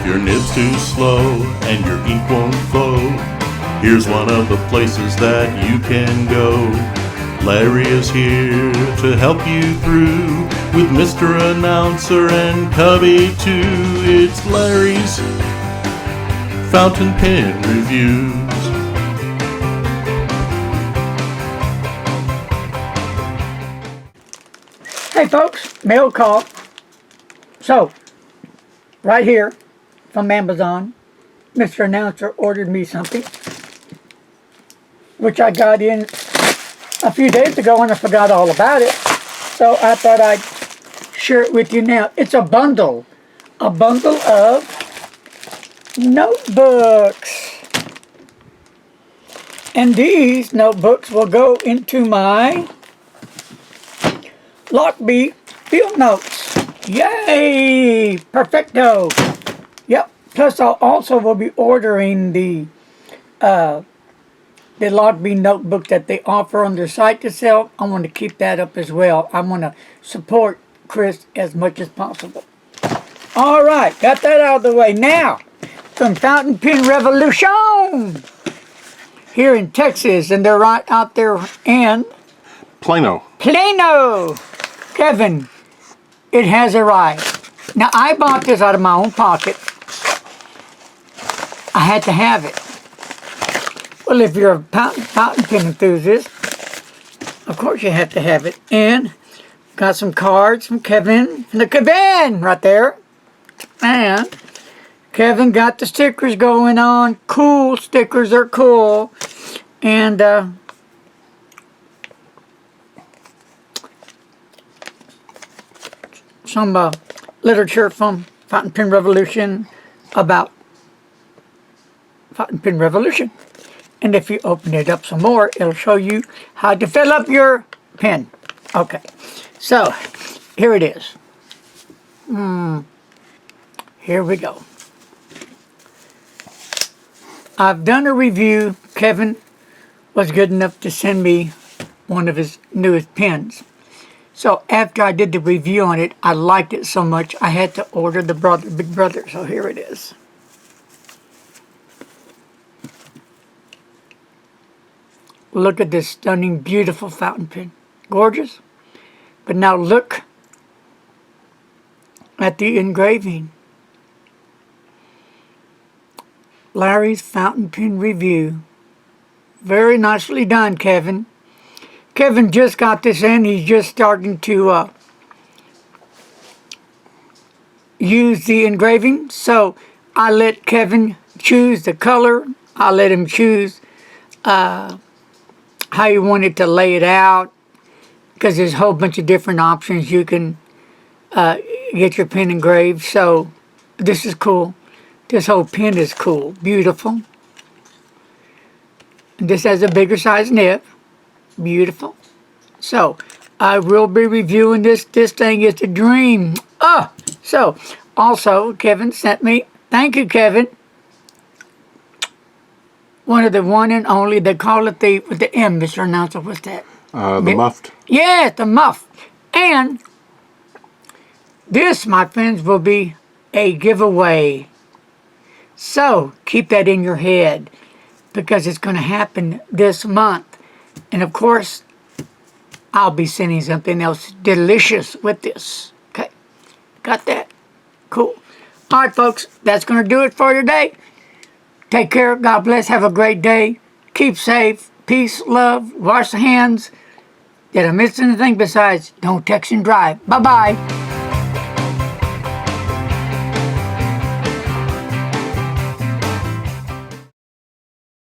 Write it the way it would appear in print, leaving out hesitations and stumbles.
your nib's too slow and your ink won't flow, here's one of the places that you can go. Larry is here to help you through with Mr. Announcer and Cubby too. It's Larry's Fountain Pen Reviews. Hey folks, mail call. So, right here from Amazon, Mr. Announcer ordered me something, which I got in a few days ago and I forgot all about it. So I thought I'd share it with you now. It's a bundle of notebooks. And these notebooks will go into my Lockbee field notes. Yay! Perfecto. Yep. Plus, I also will be ordering the Lockbee notebook that they offer on their site to sell. I want to keep that up as well. I want to support Chris as much as possible. All right, got that out of the way. Now, from Fountain Pen Revolution here in Texas, and they're right out there in Plano. Kevin, it has arrived. Now, I bought this out of my own pocket. I had to have it. Well, if you're a fountain pen enthusiast, of course you have to have it. And got some cards from Kevin. Kevin right there. And Kevin got the stickers going on. Cool stickers are cool. And some literature from Fountain Pen Revolution about Fountain Pen Revolution. And if you open it up some more, it'll show you how to fill up your pen. Okay, so here it is. Here we go. I've done a review. Kevin was good enough to send me one of his newest pens. So after I did the review on it, I liked it so much I had to order the Big Brother. So here it is. Look at this stunning, beautiful fountain pen. Gorgeous. But now look at the engraving. Larry's Fountain Pen Review. Very nicely done, Kevin. Kevin just got this in. He's just starting to use the engraving. So I let Kevin choose the color. I let him choose how you wanted to lay it out, because there's a whole bunch of different options you can get your pen engraved. So this is cool. This whole pen is cool, beautiful. And this has a bigger size nib, beautiful. So I will be reviewing this. This thing is a dream. So also Kevin sent me. Thank you, Kevin. One of the one and only, they call it with the M, Mr. Announcer, what's that? The muffed. Yeah, the muff. And this, my friends, will be a giveaway. So keep that in your head, because it's going to happen this month. And of course, I'll be sending something else delicious with this. Okay, got that? Cool. All right, folks, that's going to do it for today. Take care. God bless. Have a great day. Keep safe. Peace, love. Wash the hands. Did I miss anything besides don't text and drive? Bye-bye.